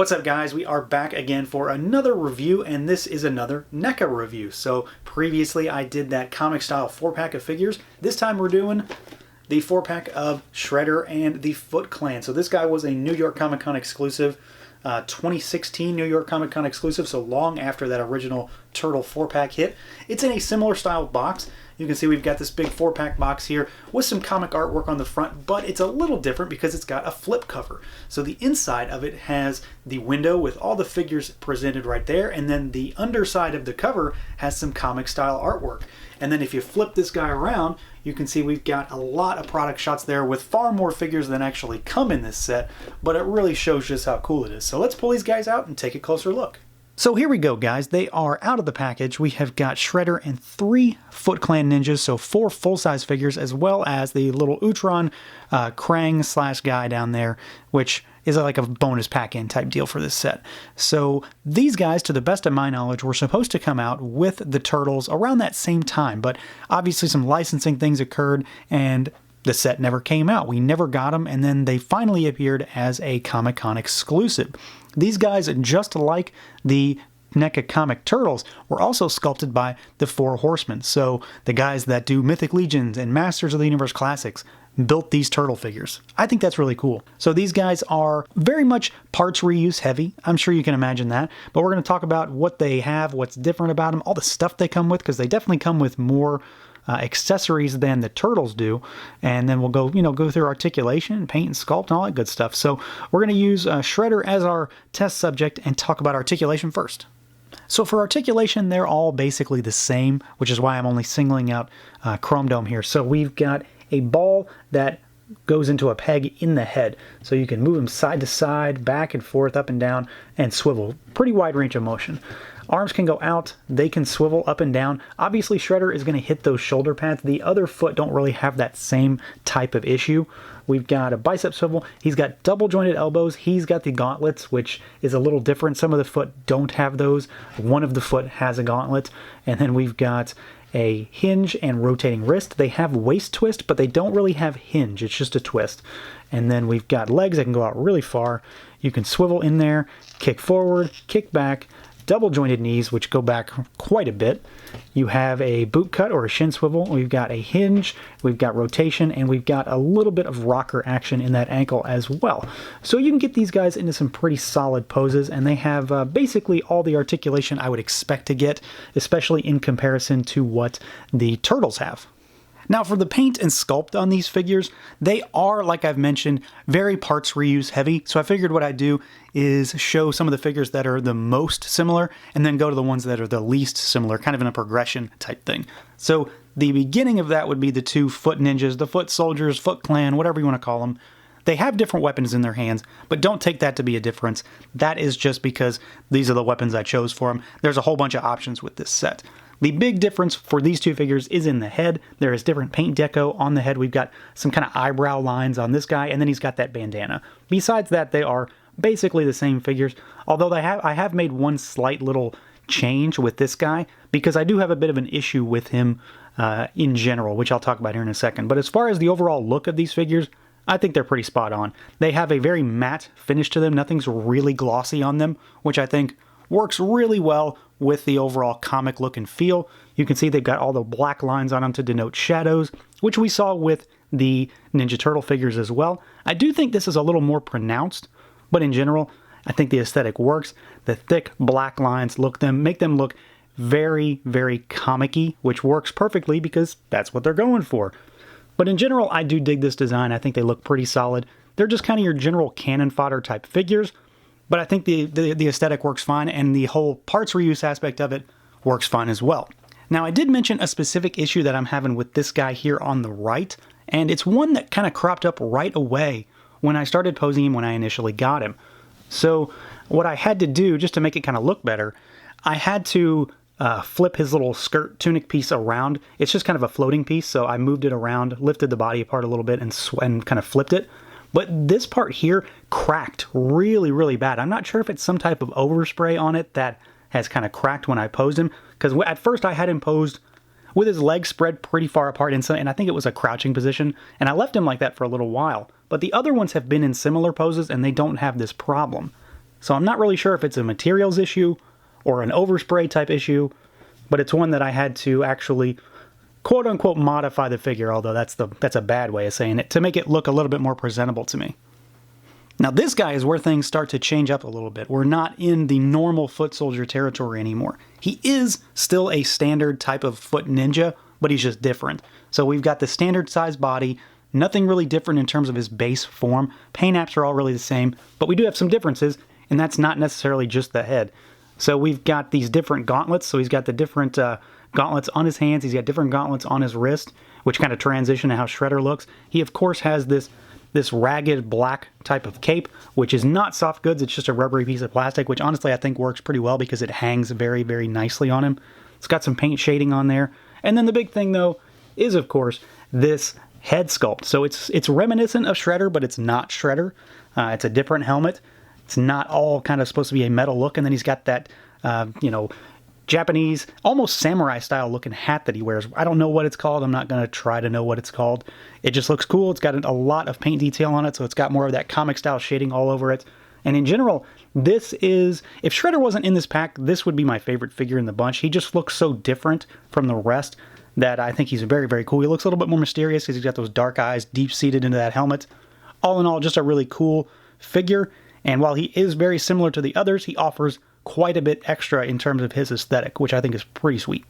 What's up, guys? We are back again for another review, and this is another NECA review. So previously I did that comic style 4-pack of figures. This time we're doing the 4-pack of Shredder and the Foot Clan. So this guy was a New York Comic Con exclusive, 2016 New York Comic Con exclusive, so long after that original Turtle 4-pack hit. It's in a similar style box. You can see we've got this big 4-pack box here with some comic artwork on the front, but it's a little different because it's got a flip cover. So the inside of it has the window with all the figures presented right there, and then the underside of the cover has some comic style artwork. And then if you flip this guy around, you can see we've got a lot of product shots there with far more figures than actually come in this set, but it really shows just how cool it is. So let's pull these guys out and take a closer look. So here we go, guys. They are out of the package. We have got Shredder and 3 Foot Clan ninjas, so 4 full-size figures, as well as the little Tron Krang slash guy down there, which is like a bonus pack-in type deal for this set. So these guys, to the best of my knowledge, were supposed to come out with the Turtles around that same time, but obviously some licensing things occurred, and the set never came out. We never got them, and then they finally appeared as a Comic-Con exclusive. These guys, just like the NECA Comic Turtles, were also sculpted by the 4 Horsemen. So the guys that do Mythic Legions and Masters of the Universe Classics built these turtle figures. I think that's really cool. So these guys are very much parts reuse heavy. I'm sure you can imagine that. But we're going to talk about what they have, what's different about them, all the stuff they come with, because they definitely come with more accessories than the Turtles do, and then we'll go through articulation, paint and sculpt, and all that good stuff. So we're going to use Shredder as our test subject and talk about articulation first. So for articulation, they're all basically the same, which is why I'm only singling out Chrome Dome here. So we've got a ball that goes into a peg in the head, so you can move them side to side, back and forth, up and down, and swivel. Pretty wide range of motion. Arms can go out, they can swivel up and down. Obviously Shredder is going to hit those shoulder pads. The other foot don't really have that same type of issue. We've got a bicep swivel, he's got double jointed elbows, he's got the gauntlets, which is a little different. Some of the foot don't have those. One of the foot has a gauntlet. And then we've got a hinge and rotating wrist. They have waist twist, but they don't really have hinge. It's just a twist. And then we've got legs that can go out really far. You can swivel in there, kick forward, kick back, double jointed knees, which go back quite a bit. You have a boot cut or a shin swivel. We've got a hinge, we've got rotation, and we've got a little bit of rocker action in that ankle as well. So you can get these guys into some pretty solid poses, and they have basically all the articulation I would expect to get, especially in comparison to what the Turtles have. Now for the paint and sculpt on these figures, they are, like I've mentioned, very parts reuse heavy. So I figured what I'd do is show some of the figures that are the most similar and then go to the ones that are the least similar, kind of in a progression type thing. So the beginning of that would be the 2 Foot Ninjas, the Foot Soldiers, Foot Clan, whatever you want to call them. They have different weapons in their hands, but don't take that to be a difference. That is just because these are the weapons I chose for them. There's a whole bunch of options with this set. The big difference for these 2 figures is in the head. There is different paint deco on the head. We've got some kind of eyebrow lines on this guy, and then he's got that bandana. Besides that, they are basically the same figures, although I have made one slight little change with this guy, because I do have a bit of an issue with him in general, which I'll talk about here in a second. But as far as the overall look of these figures, I think they're pretty spot on. They have a very matte finish to them. Nothing's really glossy on them, which I think works really well with the overall comic look and feel. You can see they've got all the black lines on them to denote shadows, which we saw with the Ninja Turtle figures as well. I do think this is a little more pronounced, but in general, I think the aesthetic works. The thick black lines make them look very, very comic-y, which works perfectly because that's what they're going for. But in general, I do dig this design. I think they look pretty solid. They're just kind of your general cannon fodder type figures, but I think the aesthetic works fine, and the whole parts reuse aspect of it works fine as well. Now, I did mention a specific issue that I'm having with this guy here on the right, and it's one that kind of cropped up right away when I started posing him when I initially got him. So what I had to do, just to make it kind of look better, I had to flip his little skirt tunic piece around. It's just kind of a floating piece, so I moved it around, lifted the body apart a little bit, and kind of flipped it. But this part here cracked really, really bad. I'm not sure if it's some type of overspray on it that has kind of cracked when I posed him, because at first I had him posed with his legs spread pretty far apart, and I think it was a crouching position, and I left him like that for a little while. But the other ones have been in similar poses, and they don't have this problem. So I'm not really sure if it's a materials issue or an overspray type issue, but it's one that I had to actually quote-unquote modify the figure, although that's a bad way of saying it, to make it look a little bit more presentable to me. Now this guy is where things start to change up a little bit. We're not in the normal foot soldier territory anymore. He is still a standard type of foot ninja, but he's just different. So we've got the standard size body, nothing really different in terms of his base form. Paint apps are all really the same, but we do have some differences, and that's not necessarily just the head. So we've got these different gauntlets. So he's got the different gauntlets on his hands. He's got different gauntlets on his wrist, which kind of transition to how Shredder looks. He, of course, has this ragged black type of cape, which is not soft goods. It's just a rubbery piece of plastic, which honestly I think works pretty well because it hangs very, very nicely on him. It's got some paint shading on there. And then the big thing, though, is, of course, this head sculpt. So it's reminiscent of Shredder, but it's not Shredder. It's a different helmet. It's not all kind of supposed to be a metal look. And then he's got that, Japanese, almost samurai-style looking hat that he wears. I don't know what it's called. I'm not going to try to know what it's called. It just looks cool. It's got a lot of paint detail on it, so it's got more of that comic-style shading all over it. And in general, this is... If Shredder wasn't in this pack, this would be my favorite figure in the bunch. He just looks so different from the rest that I think he's very, very cool. He looks a little bit more mysterious because he's got those dark eyes deep-seated into that helmet. All in all, just a really cool figure. And while he is very similar to the others, he offers quite a bit extra in terms of his aesthetic, which I think is pretty sweet.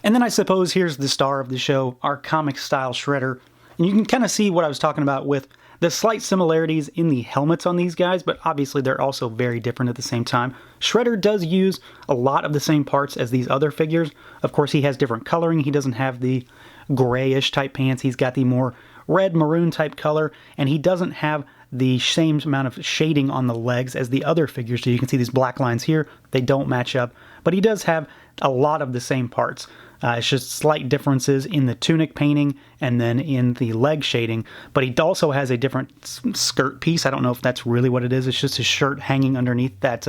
And then I suppose here's the star of the show, our comic-style Shredder. And you can kind of see what I was talking about with the slight similarities in the helmets on these guys, but obviously they're also very different at the same time. Shredder does use a lot of the same parts as these other figures. Of course, he has different coloring. He doesn't have the grayish type pants. He's got the more red maroon type color, and he doesn't have the same amount of shading on the legs as the other figures. So you can see these black lines here. They don't match up, but he does have a lot of the same parts. It's just slight differences in the tunic painting and then in the leg shading, but he also has a different skirt piece. I don't know if that's really what it is. It's just his shirt hanging underneath that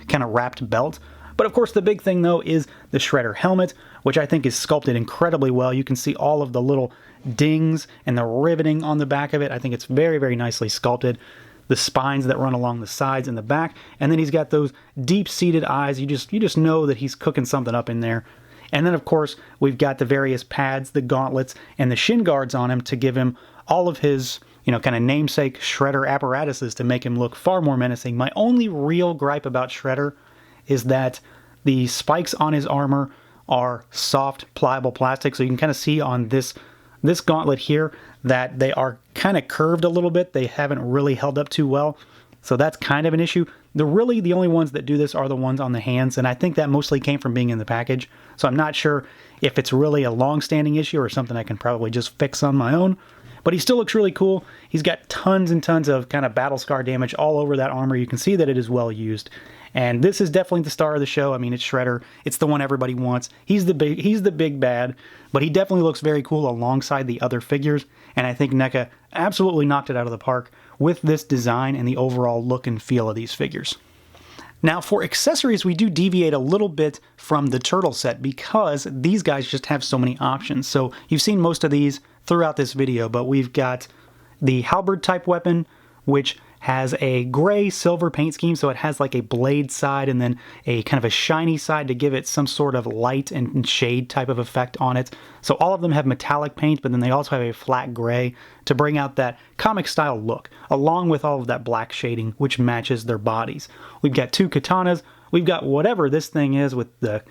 kind of wrapped belt. But of course the big thing though is the Shredder helmet, which I think is sculpted incredibly well. You can see all of the little dings and the riveting on the back of it. I think it's very, very nicely sculpted. The spines that run along the sides and the back, and then he's got those deep-seated eyes. You just know that he's cooking something up in there. And then of course we've got the various pads, the gauntlets, and the shin guards on him to give him all of his, kind of namesake Shredder apparatuses to make him look far more menacing. My only real gripe about Shredder is that the spikes on his armor are soft, pliable plastic. So you can kind of see on this gauntlet here that they are kind of curved a little bit. They haven't really held up too well. So that's kind of an issue. The only ones that do this are the ones on the hands, and I think that mostly came from being in the package. So I'm not sure if it's really a long-standing issue or something I can probably just fix on my own. But he still looks really cool. He's got tons and tons of kind of battle scar damage all over that armor. You can see that it is well used. And this is definitely the star of the show. I mean, it's Shredder. It's the one everybody wants. He's the big bad, but he definitely looks very cool alongside the other figures. And I think NECA absolutely knocked it out of the park with this design and the overall look and feel of these figures. Now, for accessories, we do deviate a little bit from the Turtle set because these guys just have so many options. So you've seen most of these throughout this video, but we've got the halberd type weapon, which has a gray silver paint scheme, so it has like a blade side and then a kind of a shiny side to give it some sort of light and shade type of effect on it. So all of them have metallic paint, but then they also have a flat gray to bring out that comic style look, along with all of that black shading, which matches their bodies. We've got two katanas. We've got whatever this thing is with the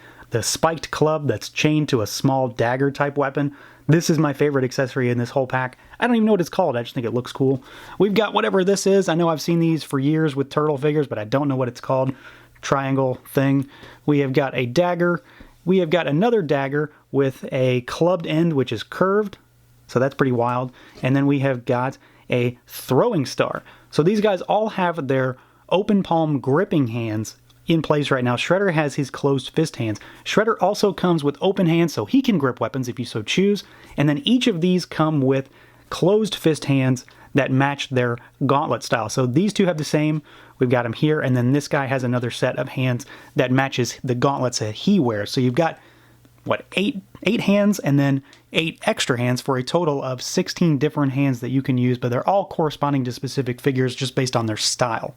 spiked club that's chained to a small dagger type weapon. This is my favorite accessory in this whole pack. I don't even know what it's called. I just think it looks cool. We've got whatever this is. I know I've seen these for years with turtle figures, but I don't know what it's called. Triangle thing. We have got a dagger. We have got another dagger with a clubbed end, which is curved. So that's pretty wild. And then we have got a throwing star. So these guys all have their open palm gripping hands in place right now. Shredder has his closed fist hands. Shredder also comes with open hands, so he can grip weapons if you so choose. And then each of these come with closed fist hands that match their gauntlet style. So these two have the same. We've got them here, and then this guy has another set of hands that matches the gauntlets that he wears. So you've got, what, eight hands and then 8 extra hands for a total of 16 different hands that you can use, but they're all corresponding to specific figures just based on their style.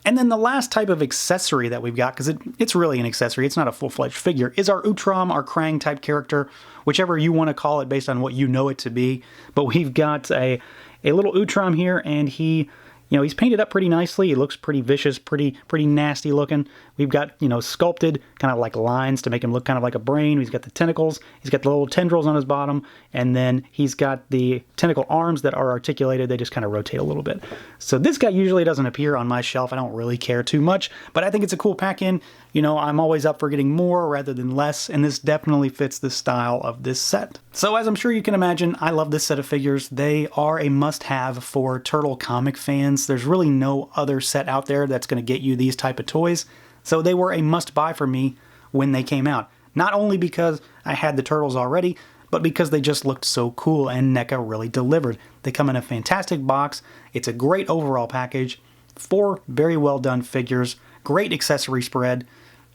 And then the last type of accessory that we've got, because it's really an accessory, it's not a full-fledged figure, is our Utrom, our Krang type character, whichever you want to call it based on what you know it to be. But we've got a little Utrom here, and he's painted up pretty nicely. He looks pretty vicious, pretty nasty looking. We've got, sculpted kind of like lines to make him look kind of like a brain. He's got the tentacles. He's got the little tendrils on his bottom. And then he's got the tentacle arms that are articulated. They just kind of rotate a little bit. So this guy usually doesn't appear on my shelf. I don't really care too much, but I think it's a cool pack-in. I'm always up for getting more rather than less, and this definitely fits the style of this set. So as I'm sure you can imagine, I love this set of figures. They are a must-have for Turtle comic fans. There's really no other set out there that's going to get you these type of toys. So they were a must-buy for me when they came out. Not only because I had the Turtles already, but because they just looked so cool, and NECA really delivered. They come in a fantastic box. It's a great overall package. 4 very well done figures. Great accessory spread.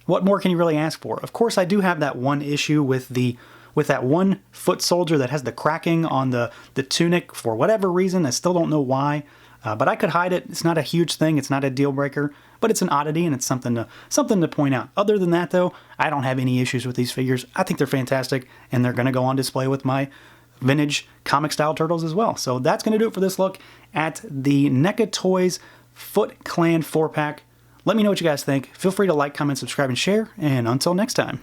What more can you really ask for? Of course, I do have that one issue with that one foot soldier that has the cracking on the tunic for whatever reason. I still don't know why. But I could hide it. It's not a huge thing. It's not a deal breaker, but it's an oddity and it's something to point out. Other than that, though, I don't have any issues with these figures. I think they're fantastic, and they're going to go on display with my vintage comic style Turtles as well. So that's going to do it for this look at the NECA Toys Foot Clan 4-pack. Let me know what you guys think. Feel free to like, comment, subscribe, and share. And until next time.